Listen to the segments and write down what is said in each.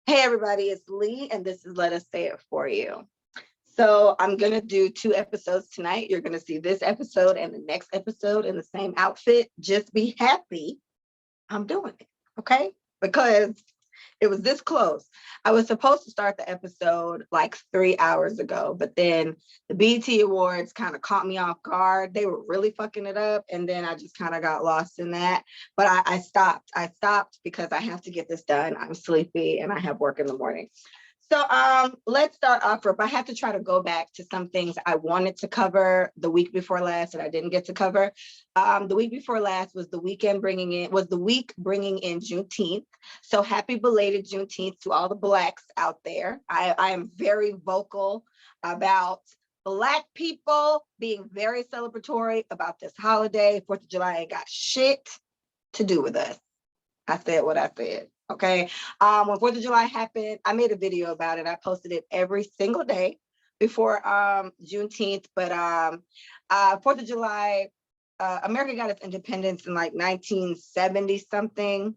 Hey everybody, it's Lee, and this is Let Us Say It For You. So I'm gonna do 2 episodes tonight. You're gonna see this episode and the next episode in the same outfit. Just be happy I'm doing it, okay? Because it was this close. I was supposed to start the episode like 3 hours ago, but then the BET Awards kind of caught me off guard. They were really fucking it up, and then I just kind of got lost in that. But I stopped. I stopped because I have to get this done. I'm sleepy and I have work in the morning. So let's start off. I have to try to go back to some things I wanted to cover the week before last that I didn't get to cover. The week before last was the week bringing in Juneteenth. So happy belated Juneteenth to all the Blacks out there. I am very vocal about Black people being very celebratory about this holiday. 4th of July ain't got shit to do with us. I said what I said. Okay. When 4th of July happened, I made a video about it. I posted it every single day before Juneteenth. But 4th of July, America got its independence in like 1970 something.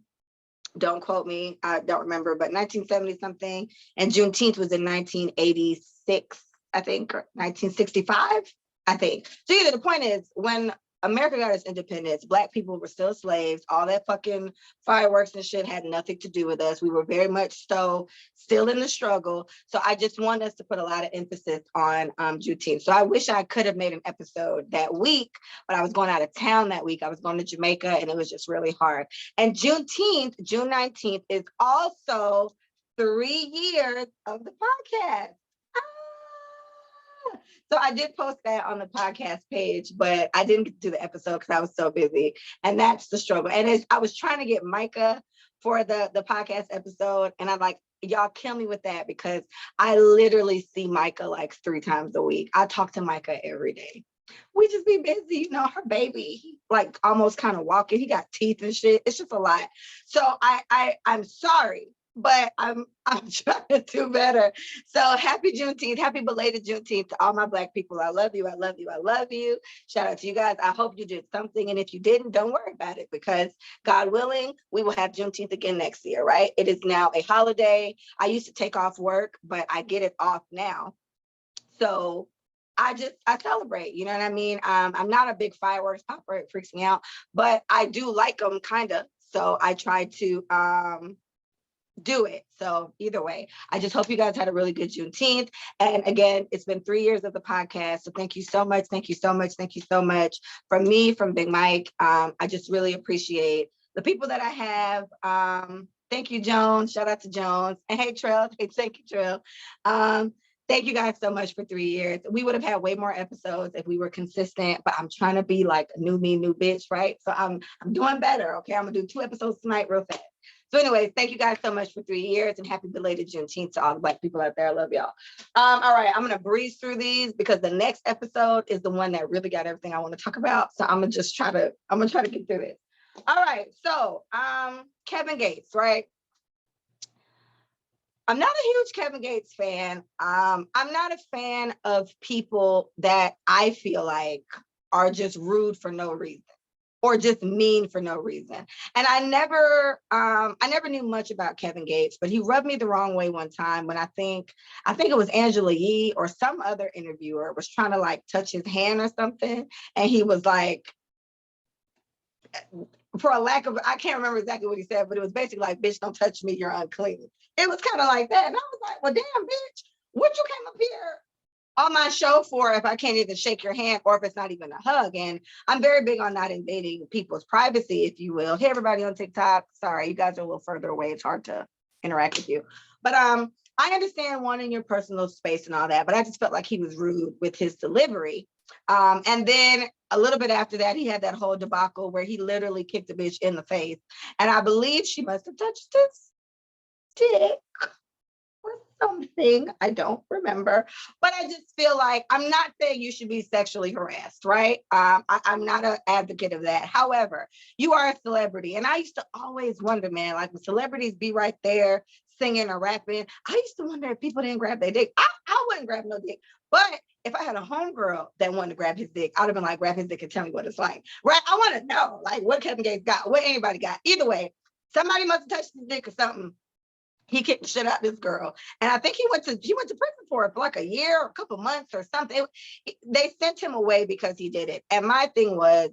Don't quote me. I don't remember, but 1970 something. And Juneteenth was in 1986, I think, or 1965, I think. So either the point is, when America got its independence, Black people were still slaves. All that fucking fireworks and shit had nothing to do with us. We were very much so still in the struggle. So I just want us to put a lot of emphasis on Juneteenth. So I wish I could have made an episode that week, but I was going out of town that week. I was going to Jamaica and it was just really hard. And Juneteenth, June 19th, is also 3 years of the podcast. So I did post that on the podcast page, but I didn't get to do the episode because I was so busy. And that's the struggle. And I was trying to get Micah for the podcast episode. And I'm like, y'all kill me with that because I literally see Micah like 3 times a week. I talk to Micah every day. We just be busy, you know, her baby, he like almost kind of walking. He got teeth and shit. It's just a lot. So I'm sorry. But I'm trying to do better. So happy Juneteenth, happy belated Juneteenth to all my Black people. I love you, I love you, I love you. Shout out to you guys. I hope you did something. And if you didn't, don't worry about it because God willing, we will have Juneteenth again next year, right? It is now a holiday. I used to take off work, but I get it off now. So I celebrate, you know what I mean? I'm not a big fireworks popper, it freaks me out, but I do like them kind of. So I try to, do it. So either way, I just hope you guys had a really good Juneteenth. And again, it's been 3 years of the podcast. So thank you so much. Thank you so much. Thank you so much from me, from Big Mike. I just really appreciate the people that I have. Thank you, Jones. Shout out to Jones. And hey, Trail. Hey, thank you, Trail. Thank you guys so much for 3 years. We would have had way more episodes if we were consistent, but I'm trying to be like a new me, new bitch, right? So I'm doing better, okay? I'm gonna do 2 episodes tonight real fast. So anyways, thank you guys so much for 3 years and happy belated Juneteenth to all the Black people out there. I love y'all. All right, I'm gonna breeze through these because the next episode is the one that really got everything I want to talk about. So I'm gonna try to get through this. All right, so Kevin Gates, right? I'm not a huge Kevin Gates fan. I'm not a fan of people that I feel like are just rude for no reason or just mean for no reason. And I never knew much about Kevin Gates, but he rubbed me the wrong way one time when I think it was Angela Yee or some other interviewer was trying to like touch his hand or something. And he was like, for a lack of, I can't remember exactly what he said, but it was basically like, bitch, don't touch me, you're unclean. It was kind of like that. And I was like, well, damn, bitch, what you came up here on my show for if I can't even shake your hand or if it's not even a hug? And I'm very big on not invading people's privacy, if you will. Hey, everybody on TikTok. Sorry, you guys are a little further away. It's hard to interact with you. But I understand wanting your personal space and all that, but I just felt like he was rude with his delivery. And then a little bit after that, he had that whole debacle where he literally kicked a bitch in the face. And I believe she must have touched his dick or something. I don't remember. But I just feel like I'm not saying you should be sexually harassed, right? I'm not an advocate of that. However, you are a celebrity. And I used to always wonder, man, like when celebrities be right there singing or rapping, I used to wonder if people didn't grab their dick. I wouldn't grab no dick. But if I had a homegirl that wanted to grab his dick, I'd have been like, grab his dick and tell me what it's like. Right? I want to know, like, what Kevin Gates got, what anybody got. Either way, somebody must have touched his dick or something. He kicked the shit out of this girl. And I think he went to prison for it for like a year or a couple months or something. They sent him away because he did it. And my thing was,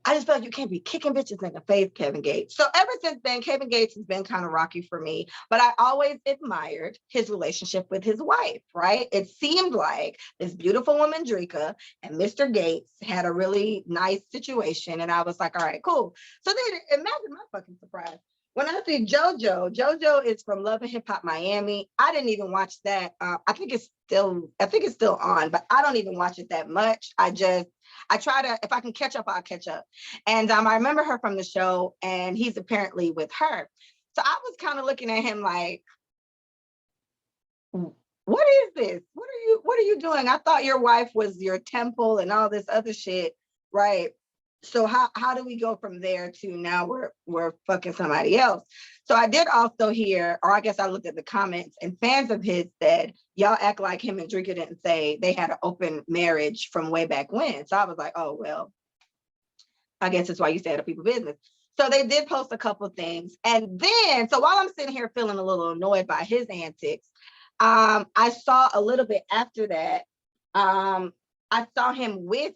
I just feel like you can't be kicking bitches in the face, Kevin Gates. So ever since then, Kevin Gates has been kind of rocky for me, but I always admired his relationship with his wife, right? It seemed like this beautiful woman, Drika, and Mr. Gates had a really nice situation. And I was like, all right, cool. So then imagine my fucking surprise. When I see JoJo is from Love and Hip Hop Miami. I didn't even watch that. I think it's still on, but I don't even watch it that much. I try to, if I can catch up, I'll catch up. And I remember her from the show, and he's apparently with her. So I was kind of looking at him like, what is this? What are you doing? I thought your wife was your temple and all this other shit, right? So how do we go from there to now we're fucking somebody else? So I did also hear, or I guess I looked at the comments, and fans of his said, y'all act like him and Drinker didn't say they had an open marriage from way back when. So I was like, oh, well, I guess that's why you say it people business. So they did post a couple of things. And then, so while I'm sitting here feeling a little annoyed by his antics, I saw a little bit after that, I saw him with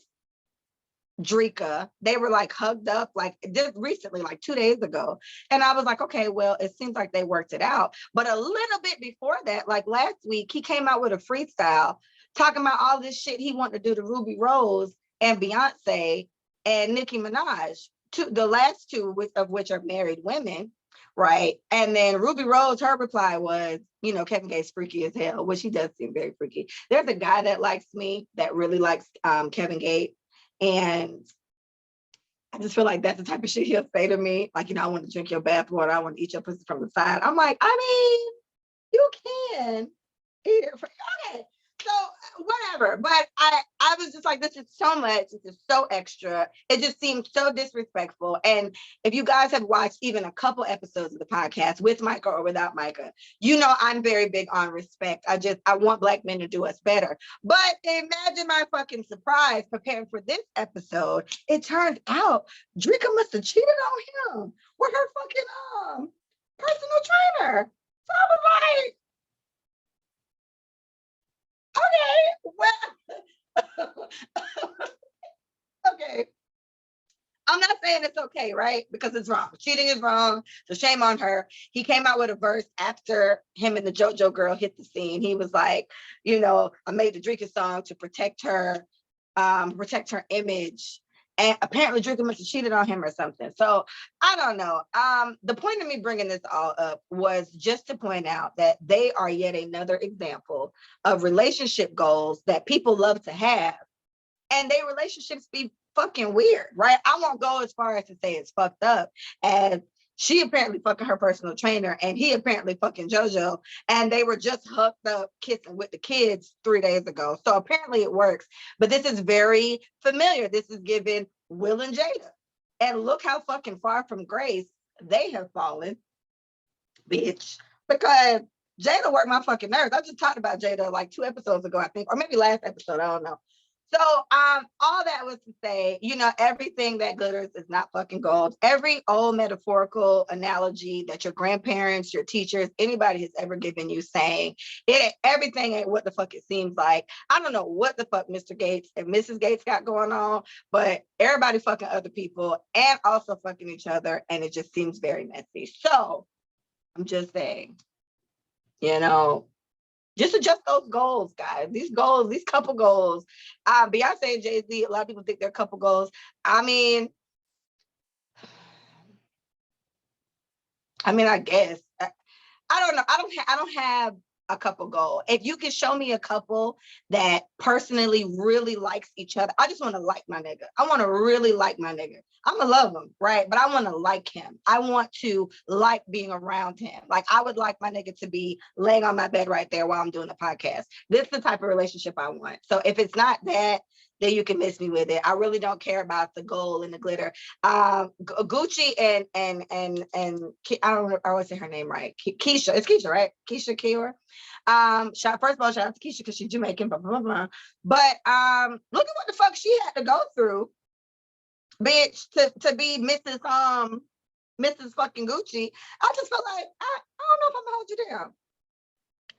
Drika. They were like hugged up like just recently, like 2 days ago. And I was like, okay, well, it seems like they worked it out. But a little bit before that, like last week, he came out with a freestyle talking about all this shit he wanted to do to Ruby Rose and Beyonce and Nicki Minaj, the last two of which are married women, right? And then Ruby Rose, her reply was, Kevin Gates freaky as hell, which he does seem very freaky. There's a guy that likes me that really likes Kevin Gates. And I just feel like that's the type of shit he'll say to me. Like, I want to drink your bathwater. I want to eat your pussy from the side. I'm like, I mean, you can eat it. Okay. So whatever. But I was just like, this is so much. This is so extra. It just seems so disrespectful. And if you guys have watched even a couple episodes of the podcast with Micah or without Micah, I'm very big on respect. I want Black men to do us better. But imagine my fucking surprise preparing for this episode. It turns out Drika must have cheated on him with her fucking personal trainer. So I was like, okay, well, okay. I'm not saying it's okay, right? Because it's wrong. Cheating is wrong. So shame on her. He came out with a verse after him and the JoJo girl hit the scene. He was like, I made the Drika song to protect her image. And apparently Drika must have cheated on him or something. So I don't know. The point of me bringing this all up was just to point out that they are yet another example of relationship goals that people love to have. And their relationships be fucking weird, right? I won't go as far as to say it's fucked up, as she apparently fucking her personal trainer and he apparently fucking JoJo, and they were just hooked up kissing with the kids 3 days ago. So apparently it works, but this is very familiar. This is given Will and Jada, and look how fucking far from grace they have fallen, bitch, because Jada worked my fucking nerves. I just talked about Jada like 2 episodes ago, I think, or maybe last episode, I don't know. So all that was to say, everything that glitters is not fucking gold. Every old metaphorical analogy that your grandparents, your teachers, anybody has ever given you saying everything ain't what the fuck it seems like. I don't know what the fuck Mr. Gates and Mrs. Gates got going on, but everybody fucking other people and also fucking each other. And it just seems very messy. So I'm just saying, just adjust those goals, guys. These couple goals. Beyonce and Jay-Z, a lot of people think they're couple goals. I mean, I guess. I don't know. I don't have a couple goal. If you can show me a couple that personally really likes each other, I just want to like my nigga. I want to really like my nigga. I'm gonna love him, right? But I want to like him. I want to like being around him. Like I would like my nigga to be laying on my bed right there while I'm doing the podcast. This is the type of relationship I want. So if it's not that, then you can miss me with it. I really don't care about the gold and the glitter. Gucci and I don't know, I always say her name right. Keisha, it's Keisha, right? Keisha Kier. First of all, shout out to Keisha because she's Jamaican, blah, blah, blah. But look at what the fuck she had to go through, bitch, to be Mrs. Mrs. fucking Gucci. I just felt like, I don't know if I'm gonna hold you down.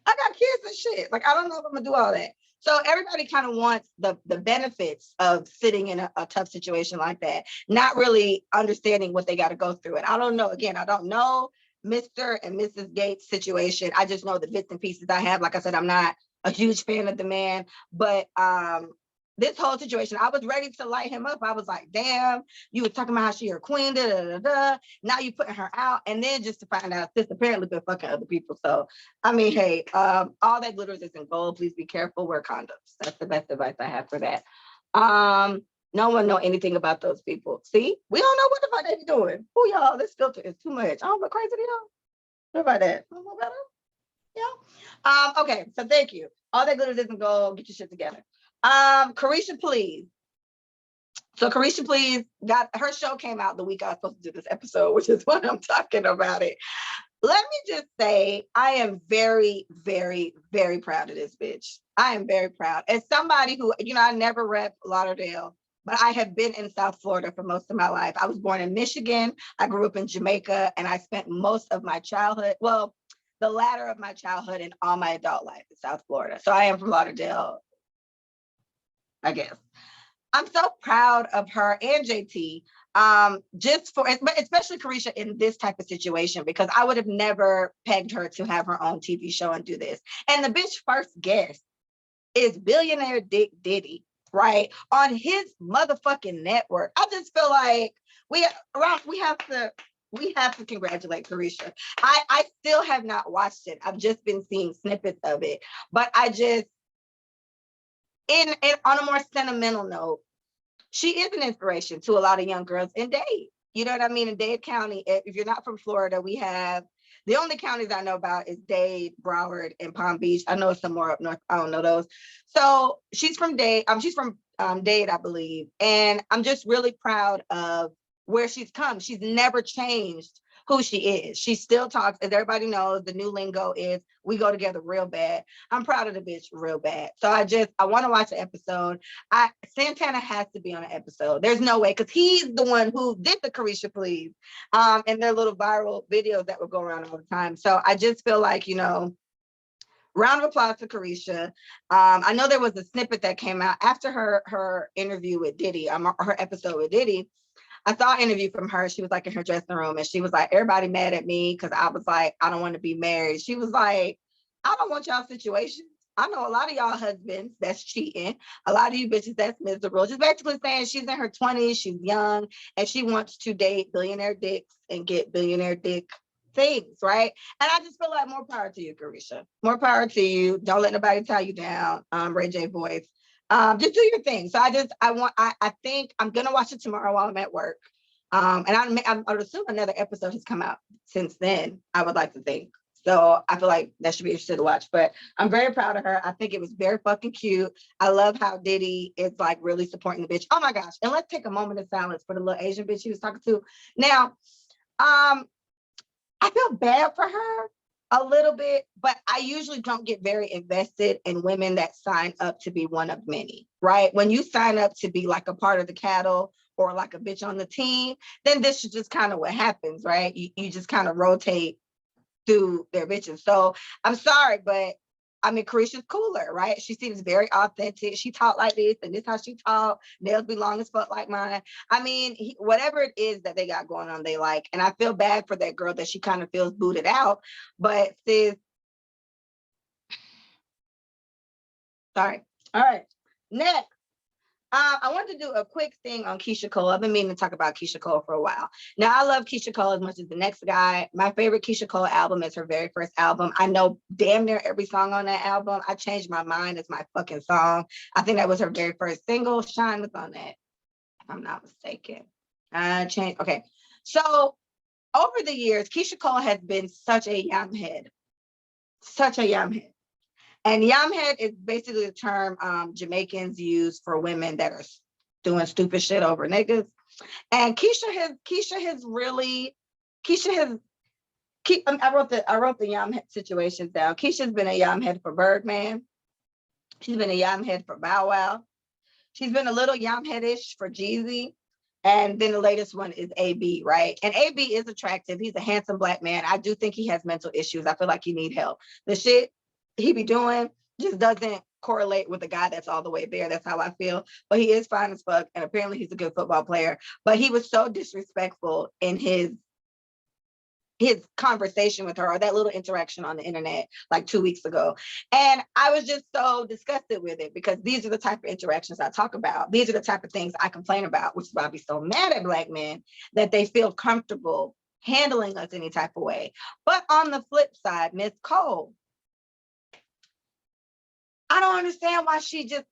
I got kids and shit. Like, I don't know if I'm gonna do all that. So everybody kind of wants the benefits of sitting in a tough situation like that, not really understanding what they got to go through. And I don't know, again, I don't know Mr. and Mrs. Gates' situation. I just know the bits and pieces I have. Like I said, I'm not a huge fan of the man, but this whole situation, I was ready to light him up. I was like, damn, you were talking about how she your queen, da, da, da, da. Now you putting her out. And then just to find out this apparently been fucking other people. So, I mean, hey, all that glitters isn't gold. Please be careful, wear condoms. That's the best advice I have for that. No one know anything about those people. See, we don't know what the fuck they be doing. Oh, y'all, this filter is too much. I don't look crazy to y'all. What about that? A little better? Yeah. Okay, so thank you. All that glitters isn't gold. Get your shit together. Carisha Please. So Carisha Please got her show came out the week I was supposed to do this episode, which is what I'm talking about it. Let me just say, I am very, very, very proud of this bitch. I am very proud. As somebody who, I never rep Lauderdale, but I have been in South Florida for most of my life. I was born in Michigan. I grew up in Jamaica, and I spent most of my childhood, well, the latter of my childhood and all my adult life in South Florida. So I am from Lauderdale, I guess. I'm so proud of her and JT, just for, but especially Carisha in this type of situation, because I would have never pegged her to have her own TV show and do this. And the bitch first guest is billionaire Dick Diddy, right? On his motherfucking network. I just feel like we have to congratulate Carisha. I still have not watched it. I've just been seeing snippets of it, but I just, on a more sentimental note, she is an inspiration to a lot of young girls in Dade. You know what I mean? In Dade County, if you're not from Florida, we have the only counties I know about is Dade, Broward, and Palm Beach. I know some more up north. I don't know those. So she's from Dade. She's from Dade, I believe. And I'm just really proud of where she's come. She's never changed who she is. She still talks, as everybody knows, the new lingo is we go together real bad. I'm proud of the bitch real bad. So I want to watch the episode. Santana has to be on an episode. There's no way, because he's the one who did the Carisha Please and their little viral videos that would go around all the time. So I just feel like, round of applause to Carisha. I know there was a snippet that came out after her interview with Diddy, her episode with Diddy. I saw an interview from her. She was like in her dressing room and she was like, everybody mad at me because I was like, I don't want to be married. She was like, I don't want y'all situations. I know a lot of y'all husbands that's cheating. A lot of you bitches that's miserable. Just basically saying she's in her 20s, she's young, and she wants to date billionaire dicks and get billionaire dick things, right? And I just feel like more power to you, Carisha. More power to you. Don't let nobody tie you down. Ray J voice. Just do your thing. So I think I'm gonna watch it tomorrow while I'm at work. And I would assume another episode has come out since then, I would like to think. So I feel like that should be interesting to watch, but I'm very proud of her. I think it was very fucking cute. I love how Diddy is like really supporting the bitch. Oh my gosh. And let's take a moment of silence for the little Asian bitch he was talking to. Now, I feel bad for her a little bit, but I usually don't get very invested in women that sign up to be one of many, right? When you sign up to be like a part of the cattle or like a bitch on the team, then this is just kind of what happens, right? You just kind of rotate through their bitches. So I'm sorry, but I mean, Carisha's cooler, right? She seems very authentic. She talk like this, and this how she talk. Nails be long as fuck like mine. I mean, whatever it is that they got going on, they like. And I feel bad for that girl that she kind of feels booted out. But sis, sorry. All right. Next. I want to do a quick thing on Keisha Cole. I've been meaning to talk about Keisha Cole for a while. Now, I love Keisha Cole as much as the next guy. My favorite Keisha Cole album is her very first album. I know damn near every song on that album. I Changed My Mind is my fucking song. I think that was her very first single. Shine was on that, if I'm not mistaken. Okay. So over the years, Keisha Cole has been such a yamhead. Such a yamhead. And yamhead is basically a term Jamaicans use for women that are doing stupid shit over niggas. And I wrote the yamhead situations down. Keisha's been a yamhead for Birdman. She's been a yamhead for Bow Wow. She's been a little yamheadish for Jeezy. And then the latest one is AB, right? And AB is attractive. He's a handsome Black man. I do think he has mental issues. I feel like he need help. The shit he be doing just doesn't correlate with the guy that's all the way there. That's how I feel. But he is fine as fuck. And apparently he's a good football player. But he was so disrespectful in his conversation with her, or that little interaction on the internet like 2 weeks ago. And I was just so disgusted with it, because these are the type of interactions I talk about. These are the type of things I complain about, which is why I be so mad at Black men that they feel comfortable handling us any type of way. But on the flip side, Miss Cole, I don't understand why she just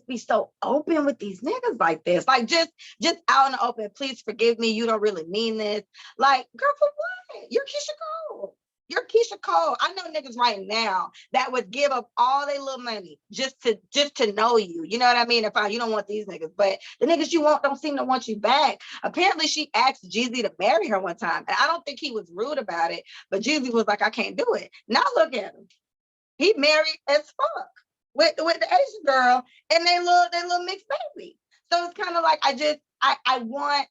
be so open with these niggas like this. Like, just out in the open, please forgive me. You don't really mean this. Like, girl, for what? You're Keisha Cole. You're Keisha Cole. I know niggas right now that would give up all their little money just to know you. You know what I mean? If you don't want these niggas, but the niggas you want don't seem to want you back. Apparently, she asked Jeezy to marry her one time, and I don't think he was rude about it, but Jeezy was like, I can't do it. Now look at him. He married as fuck with the Asian girl and their little mixed baby. So it's kind of like I want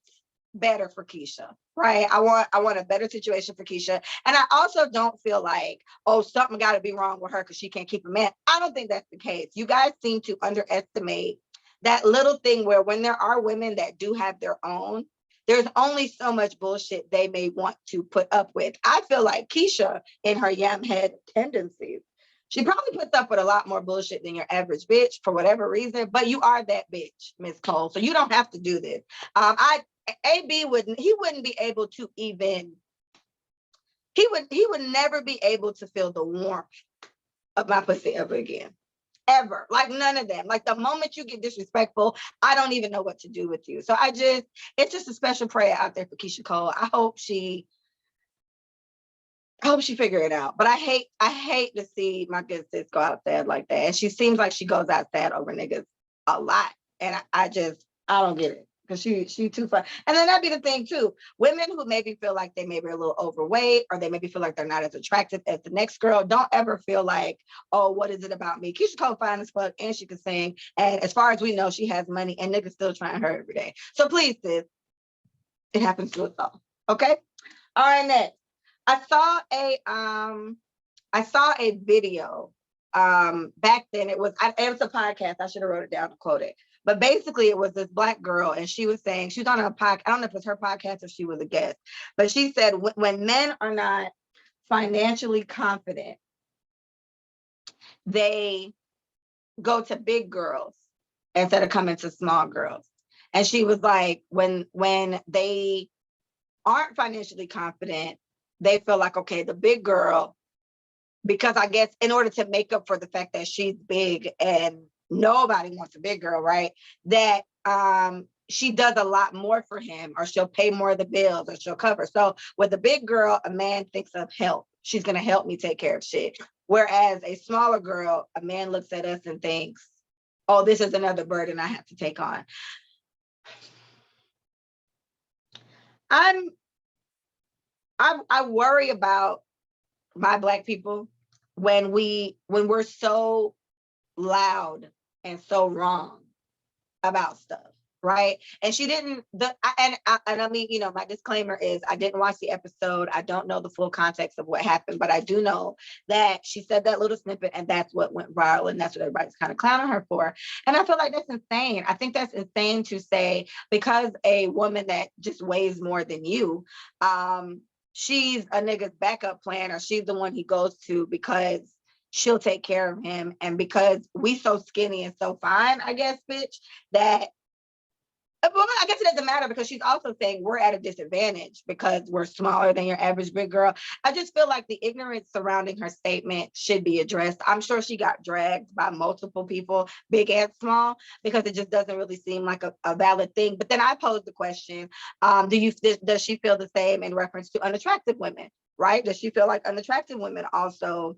better for Keisha, right? I want a better situation for Keisha. And I also don't feel like, oh, something got to be wrong with her because she can't keep a man. I don't think that's the case. You guys seem to underestimate that little thing where when there are women that do have their own, there's only so much bullshit they may want to put up with. I feel like Keisha, in her yam head tendencies, she probably puts up with a lot more bullshit than your average bitch for whatever reason, but you are that bitch, Miss Cole. So you don't have to do this. AB wouldn't be able to even, he would never be able to feel the warmth of my pussy ever again. Ever. Like, none of them. Like, the moment you get disrespectful, I don't even know what to do with you. So it's just a special prayer out there for Keisha Cole. I hope she figure it out. But I hate to see my good sis go out sad like that. And she seems like she goes out sad over niggas a lot. And I don't get it. Because she too fun. And then that'd be the thing too. Women who maybe feel like they may be a little overweight, or they maybe feel like they're not as attractive as the next girl, don't ever feel like, oh, what is it about me? Keisha Cole fine as fuck, and she can sing. And as far as we know, she has money, and niggas still trying her every day. So please, sis, it happens to us all. Okay? All right, next. I saw a video back then. It was a podcast. I should have wrote it down to quote it. But basically, it was this Black girl, and she was saying, she was on a podcast. I don't know if it was her podcast or she was a guest, but she said when men are not financially confident, they go to big girls instead of coming to small girls. And she was like, when they aren't financially confident, they feel like, okay, the big girl, because I guess in order to make up for the fact that she's big and nobody wants a big girl, right? That she does a lot more for him, or she'll pay more of the bills, or she'll cover. So with a big girl, a man thinks of help. She's going to help me take care of shit. Whereas a smaller girl, a man looks at us and thinks, oh, this is another burden I have to take on. I worry about my Black people when we're so loud and so wrong about stuff, right? And she didn't. I mean, you know, my disclaimer is I didn't watch the episode. I don't know the full context of what happened, but I do know that she said that little snippet, and that's what went viral, and that's what everybody's kind of clowning her for. And I feel like that's insane. I think that's insane to say, because a woman that just weighs more than you, she's a nigga's backup plan, or she's the one he goes to because she'll take care of him. And because we so skinny and so fine, I guess, bitch, that, well, I guess it doesn't matter, because she's also saying we're at a disadvantage because we're smaller than your average big girl. I just feel like the ignorance surrounding her statement should be addressed. I'm sure she got dragged by multiple people, big and small, because it just doesn't really seem like a valid thing. But then I posed the question, does she feel the same in reference to unattractive women, right? Does she feel like unattractive women also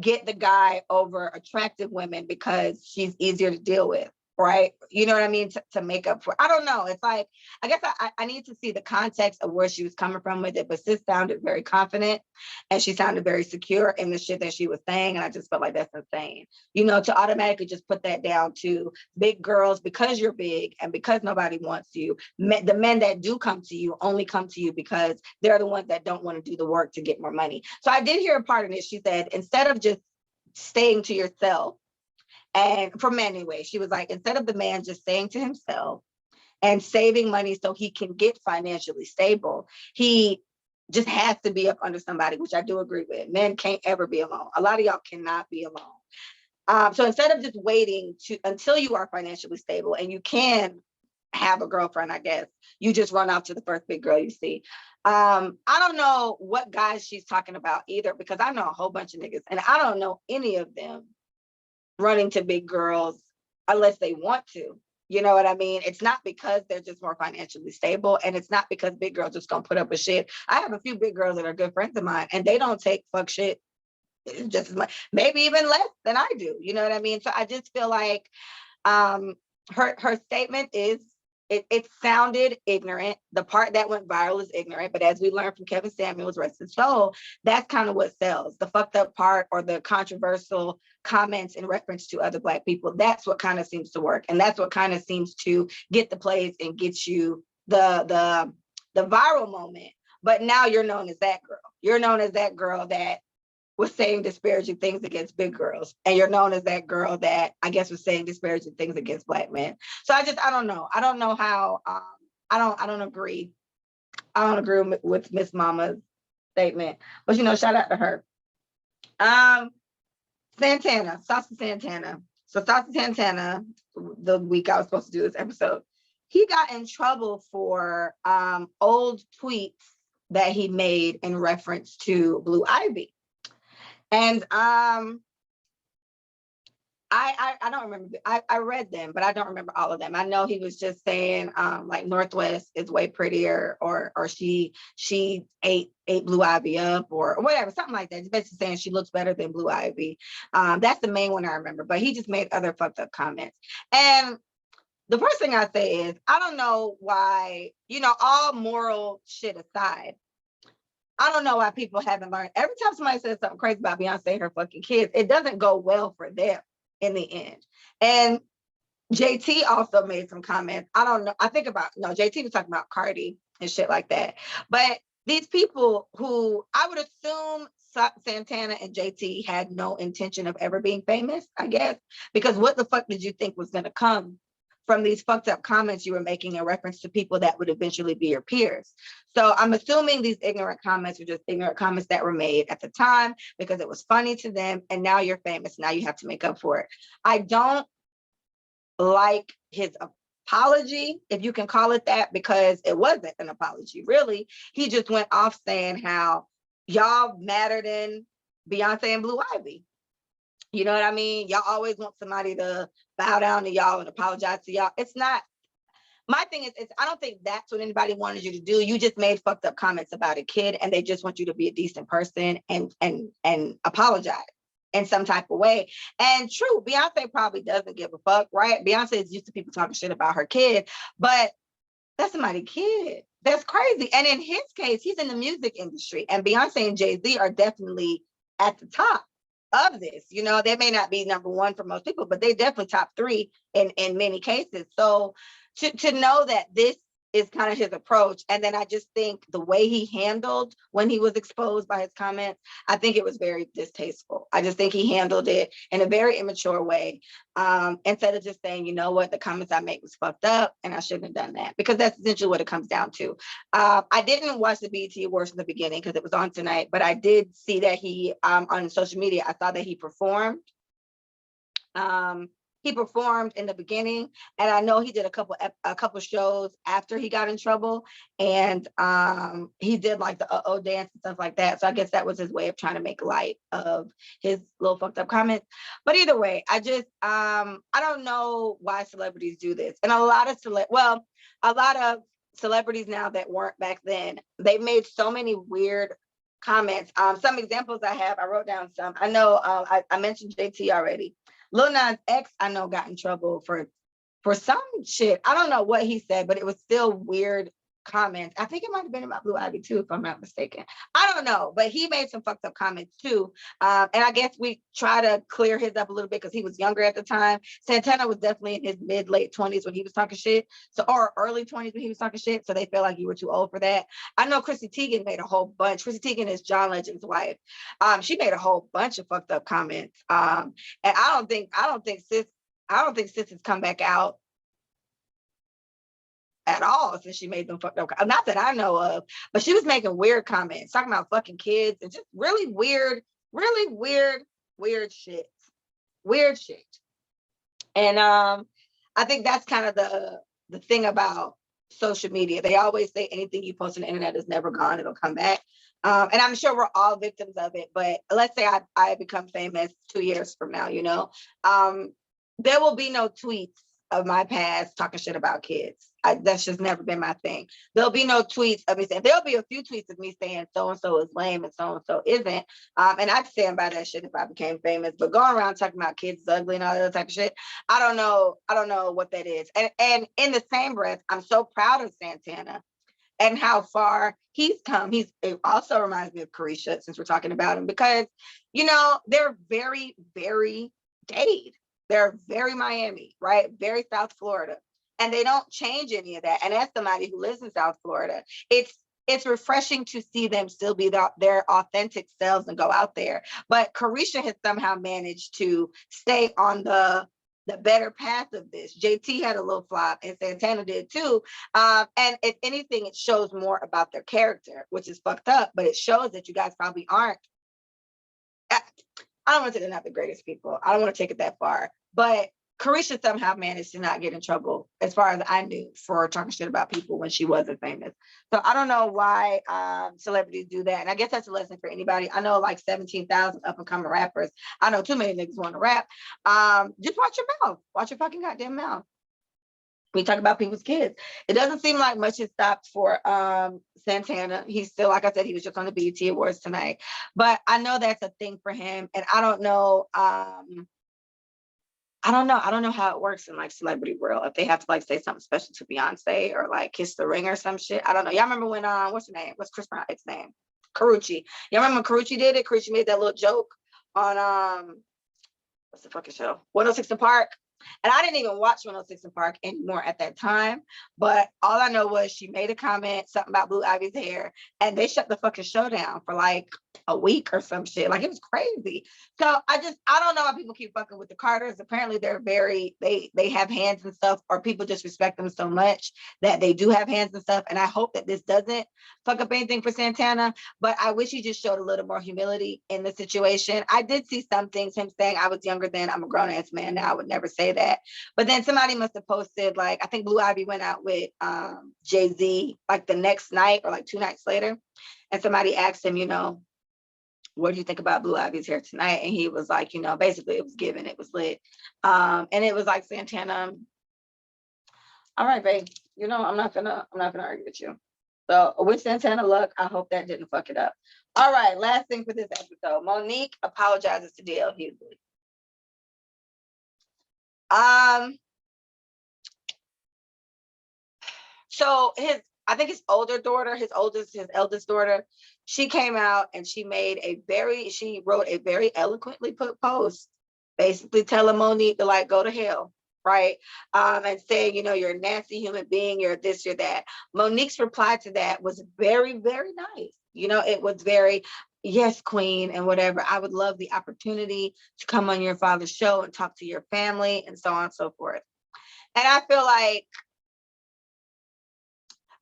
get the guy over attractive women because she's easier to deal with? right? You know what I mean? To make up for, I don't know. It's like, I guess I need to see the context of where she was coming from with it, but sis sounded very confident and she sounded very secure in the shit that she was saying. And I just felt like that's insane. You know, to automatically just put that down to big girls because you're big and because nobody wants you. The men that do come to you only come to you because they're the ones that don't want to do the work to get more money. So I did hear a part of it. She said, instead of just staying to yourself, and for men anyway, she was like, instead of the man just staying to himself and saving money so he can get financially stable, he just has to be up under somebody, which I do agree with. Men can't ever be alone. A lot of y'all cannot be alone. So instead of just waiting until you are financially stable and you can have a girlfriend, I guess, you just run out to the first big girl you see. I don't know what guys she's talking about either, because I know a whole bunch of niggas and I don't know any of them running to big girls unless they want to. You know what I mean? It's not because they're just more financially stable, and it's not because big girls just gonna put up with shit. I have a few big girls that are good friends of mine, and they don't take fuck shit just as much, maybe even less than I do. You know what I mean? So I just feel like her statement is, it sounded ignorant. The part that went viral is ignorant, but as we learned from Kevin Samuels, rest his soul, that's kind of what sells. The fucked up part or the controversial comments in reference to other Black people, that's what kind of seems to work, and that's what kind of seems to get the plays and get you the viral moment. But now you're known as that girl. You're known as that girl that was saying disparaging things against big girls, and you're known as that girl that I guess was saying disparaging things against Black men. So I don't know. I don't know how. I don't agree. I don't agree with Miss Mama's statement, but you know, shout out to her. Santana, Saucy Santana. So Saucy Santana, the week I was supposed to do this episode, he got in trouble for old tweets that he made in reference to Blue Ivy. And I don't remember. I read them, but I don't remember all of them. I know he was just saying like Northwest is way prettier, or she ate Blue Ivy up, or whatever, something like that. He's basically saying she looks better than Blue Ivy. That's the main one I remember. But he just made other fucked up comments. And the first thing I say is, I don't know why, you know, all moral shit aside, I don't know why people haven't learned. Every time somebody says something crazy about Beyonce and her fucking kids, it doesn't go well for them in the end. And JT also made some comments. I don't know. I think about, no, JT was talking about Cardi and shit like that. But these people who I would assume Santana and JT had no intention of ever being famous, I guess, because what the fuck did you think was going to come from these fucked up comments you were making in reference to people that would eventually be your peers? So I'm assuming these ignorant comments are just ignorant comments that were made at the time because it was funny to them, and now you're famous. Now you have to make up for it. I don't like his apology, if you can call it that, because it wasn't an apology, really. He just went off saying how y'all madder than Beyonce and Blue Ivy. You know what I mean? Y'all always want somebody to bow down to y'all and apologize to y'all. It's not. My thing is, I don't think that's what anybody wanted you to do. You just made fucked up comments about a kid, and they just want you to be a decent person and apologize in some type of way. And true, Beyonce probably doesn't give a fuck, right? Beyonce is used to people talking shit about her kid, but that's somebody's kid. That's crazy. And in his case, he's in the music industry, and Beyonce and Jay-Z are definitely at the top of this. You know, they may not be number one for most people, but they definitely top three in many cases. So to know that this is kind of his approach, and then I just think the way he handled when he was exposed by his comments, I think it was very distasteful. I just think he handled it in a very immature way, instead of just saying, you know what, the comments I made was fucked up and I shouldn't have done that, because that's essentially what it comes down to. I didn't watch the BET Awards in the beginning because it was on tonight, but I did see that he on social media, I saw that he performed. He performed in the beginning, and I know he did a couple shows after he got in trouble, and he did like the uh-oh dance and stuff like that. So I guess that was his way of trying to make light of his little fucked up comments. But either way, I just I don't know why celebrities do this. And a lot of celebrities now that weren't back then, they've made so many weird comments. Some examples I wrote down some. I know I mentioned JT already. Lil Nas X, I know, got in trouble for for some shit. I don't know what he said, but it was still weird comments. I think it might have been about Blue Ivy too, if I'm not mistaken. I don't know, but he made some fucked up comments too. And I guess we try to clear his up a little bit because he was younger at the time. Santana was definitely in his late 20s when he was talking shit. So, or early 20s when he was talking shit. So they felt like you were too old for that. I know Chrissy Teigen made a whole bunch. Chrissy Teigen is John Legend's wife. She made a whole bunch of fucked up comments. And I don't think sis has come back out at all since she made them fucked up. Not that I know of, but she was making weird comments, talking about fucking kids and just really weird shit. Weird shit. And I think that's kind of the thing about social media. They always say anything you post on the internet is never gone, it'll come back. And I'm sure we're all victims of it, but let's say I become famous 2 years from now, there will be no tweets of my past talking shit about kids. That's just never been my thing. There'll be no tweets of me saying, there'll be a few tweets of me saying so-and-so is lame and so-and-so isn't. And I'd stand by that shit if I became famous, but going around talking about kids is ugly and all that type of shit, I don't know what that is. And in the same breath, I'm so proud of Santana and how far he's come. It also reminds me of Carisha, since we're talking about him, because, they're very, very Dade. They're very Miami, right? Very South Florida. And they don't change any of that. And as somebody who lives in South Florida, it's refreshing to see them still be their authentic selves and go out there. But Carisha has somehow managed to stay on the better path of this. JT had a little flop and Santana did too. And if anything, it shows more about their character, which is fucked up, but it shows that you guys probably aren't. I don't want to say they're not the greatest people. I don't want to take it that far, but Carisha somehow managed to not get in trouble, as far as I knew, for talking shit about people when she wasn't famous. So I don't know why celebrities do that. And I guess that's a lesson for anybody. I know like 17,000 up and coming rappers. I know too many niggas want to rap. Just watch your mouth. Watch your fucking goddamn mouth. We talk about people's kids. It doesn't seem like much has stopped for Santana. He's still, like I said, he was just on the BET Awards tonight. But I know that's a thing for him. And I don't know. I don't know how it works in like celebrity world. If they have to like say something special to Beyonce or like kiss the ring or some shit. I don't know. Y'all remember when what's her name? What's Chris Brown's name? Karuchi. Y'all remember when Karuchi did it? Karuchi made that little joke on what's the fucking show? 106 & Park. And I didn't even watch 106 & Park anymore at that time. But all I know was she made a comment, something about Blue Ivy's hair, and they shut the fucking show down for like a week or some shit. Like, it was crazy. So I don't know why people keep fucking with the Carters. Apparently they're they have hands and stuff, or people just respect them so much that they do have hands and stuff. And I hope that this doesn't fuck up anything for Santana, but I wish he just showed a little more humility in the situation. I did see some things, him saying, I was younger then, I'm a grown ass man now, I would never say that. But then somebody must have posted, like, I think Blue Ivy went out with Jay-Z like the next night or like 2 nights later. And somebody asked him, what do you think about Blue Ivy's hair tonight? And he was like, basically it was given, it was lit. And it was like, Santana, all right, babe, I'm not gonna argue with you. So with Santana luck, I hope that didn't fuck it up. All right, last thing for this episode. Monique apologizes to D.L. Hughley. So I think his eldest daughter, she came out and she wrote a very eloquently put post, basically telling Monique to like go to hell, right? And saying, you're a nasty human being, you're this, you're that. Monique's reply to that was very, very nice. It was very, yes, queen, and whatever. I would love the opportunity to come on your father's show and talk to your family and so on and so forth. And I feel like,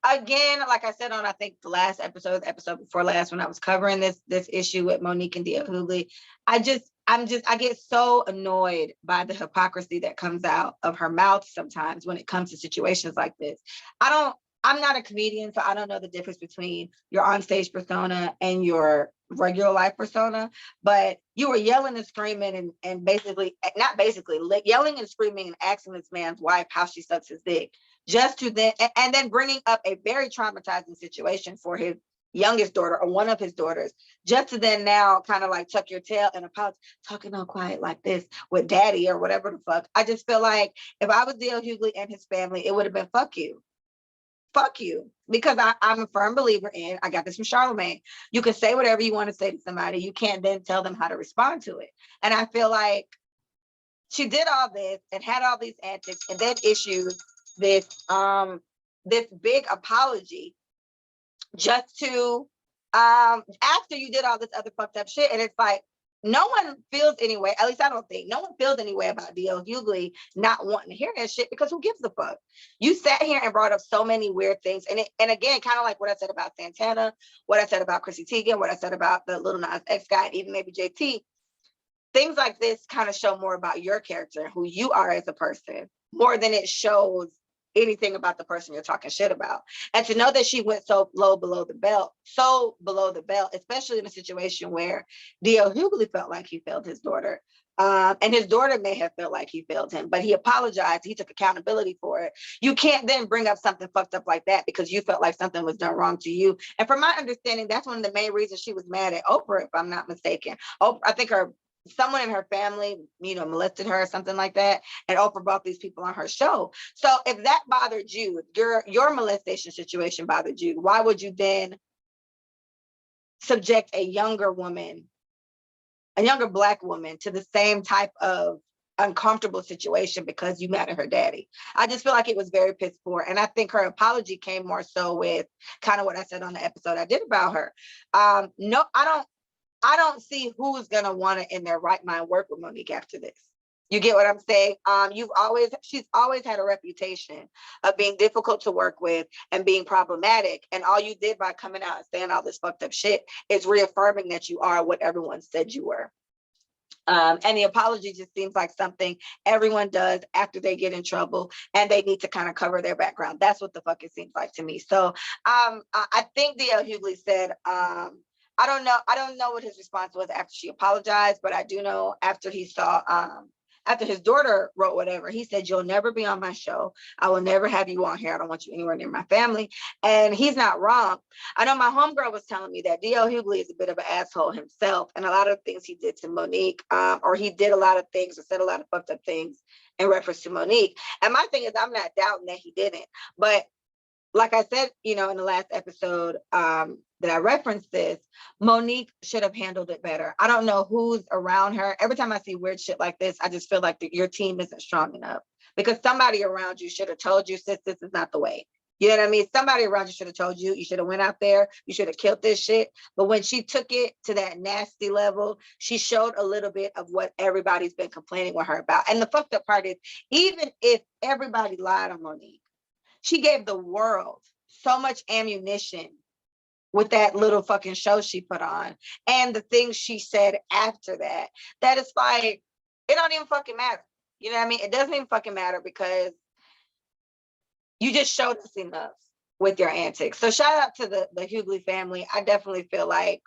again, like I said on, I think the episode before last, when I was covering this issue with Monique and D.L. Hughley, I get so annoyed by the hypocrisy that comes out of her mouth sometimes when it comes to situations like this. I'm not a comedian, so I don't know the difference between your onstage persona and your regular life persona, but you were yelling and screaming and yelling and screaming and asking this man's wife how she sucks his dick, just to then, and then bringing up a very traumatizing situation for his youngest daughter or one of his daughters, just to then now kind of like tuck your tail and apologize, talking all quiet like this with daddy or whatever the fuck. I just feel like if I was D.L. Hughley and his family, it would have been fuck you. Fuck you. Because I'm a firm believer in, I got this from Charlemagne. You can say whatever you want to say to somebody. You can't then tell them how to respond to it. And I feel like she did all this and had all these antics and then issued this this big apology just to after you did all this other fucked up shit. And it's like, no one feels anyway, at least I don't think, no one feels anyway about D.L. Hughley not wanting to hear that shit, because who gives a fuck? You sat here and brought up so many weird things. And again, kind of like what I said about Santana, what I said about Chrissy Teigen, what I said about the Lil Nas X guy, and even maybe JT. Things like this kind of show more about your character, who you are as a person, more than it shows anything about the person you're talking shit about. And to know that she went so low below the belt, especially in a situation where D.L. Hughley felt like he failed his daughter. And his daughter may have felt like he failed him, but he apologized. He took accountability for it. You can't then bring up something fucked up like that because you felt like something was done wrong to you. And from my understanding, that's one of the main reasons she was mad at Oprah, if I'm not mistaken. Oprah, I think someone in her family, molested her or something like that. And Oprah brought these people on her show. So if that bothered you, if your molestation situation bothered you, why would you then subject a younger Black woman to the same type of uncomfortable situation because you mad at her daddy? I just feel like it was very piss poor. And I think her apology came more so with kind of what I said on the episode I did about her. No, I don't see who's gonna want to in their right mind work with Monique after this. You get what I'm saying? She's always had a reputation of being difficult to work with and being problematic. And all you did by coming out and saying all this fucked up shit is reaffirming that you are what everyone said you were. And the apology just seems like something everyone does after they get in trouble and they need to kind of cover their background. That's what the fuck it seems like to me. So I think D.L. Hughley said, I don't know what his response was after she apologized, but I do know after he saw, after his daughter wrote whatever, he said, "You'll never be on my show. I will never have you on here. I don't want you anywhere near my family." And he's not wrong. I know my homegirl was telling me that D.L. Hughley is a bit of an asshole himself, and a lot of things he did to Monique, or he did a lot of things or said a lot of fucked up things in reference to Monique. And my thing is, I'm not doubting that he didn't, but like I said, in the last episode that I referenced this, Monique should have handled it better. I don't know who's around her. Every time I see weird shit like this, I just feel like your team isn't strong enough, because somebody around you should have told you, sis, this is not the way. You know what I mean? Somebody around you should have told you. You should have went out there. You should have killed this shit. But when she took it to that nasty level, she showed a little bit of what everybody's been complaining with her about. And the fucked up part is, even if everybody lied on Monique, she gave the world so much ammunition with that little fucking show she put on and the things she said after that, that it's like, it don't even fucking matter. You know what I mean? It doesn't even fucking matter because you just showed us enough with your antics. So shout out to the Hughley family. I definitely feel like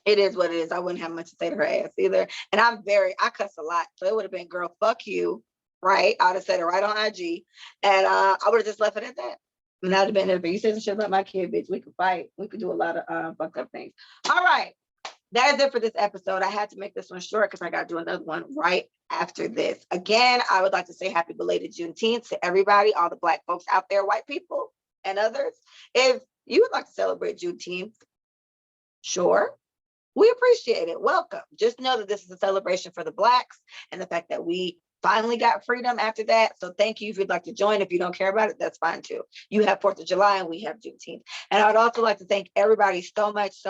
it is what it is. I wouldn't have much to say to her ass either. And I cuss a lot. So it would have been, girl, fuck you. Right? I would have said it right on IG. And I would have just left it at that. And that would have been it. But you said some shit about my kid, bitch. We could fight. We could do a lot of fucked up things. All right. That is it for this episode. I had to make this one short because I got to do another one right after this. Again, I would like to say happy belated Juneteenth to everybody, all the Black folks out there, white people and others. If you would like to celebrate Juneteenth, sure. We appreciate it. Welcome. Just know that this is a celebration for the Blacks and the fact that we finally got freedom after that. So thank you. If you'd like to join, if you don't care about it, that's fine too. You have 4th of July and we have Juneteenth. And I would also like to thank everybody so much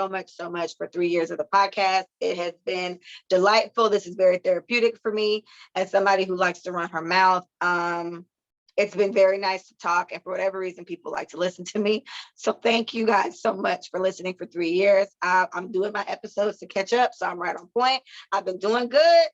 for 3 years of the podcast. It has been delightful. This is very therapeutic for me as somebody who likes to run her mouth. It's been very nice to talk, and for whatever reason, people like to listen to me. So thank you guys so much for listening for 3 years. I'm doing my episodes to catch up, so I'm right on point. I've been doing good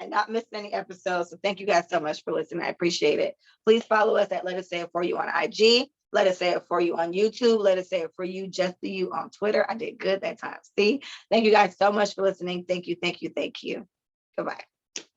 and not missing any episodes. So thank you guys so much for listening. I appreciate it. Please follow us at Let Us Say It For You on IG. Let Us Say It For You on YouTube. Let Us Say It For You, Just the You on Twitter. I did good that time. See? Thank you guys so much for listening. Thank you. Goodbye.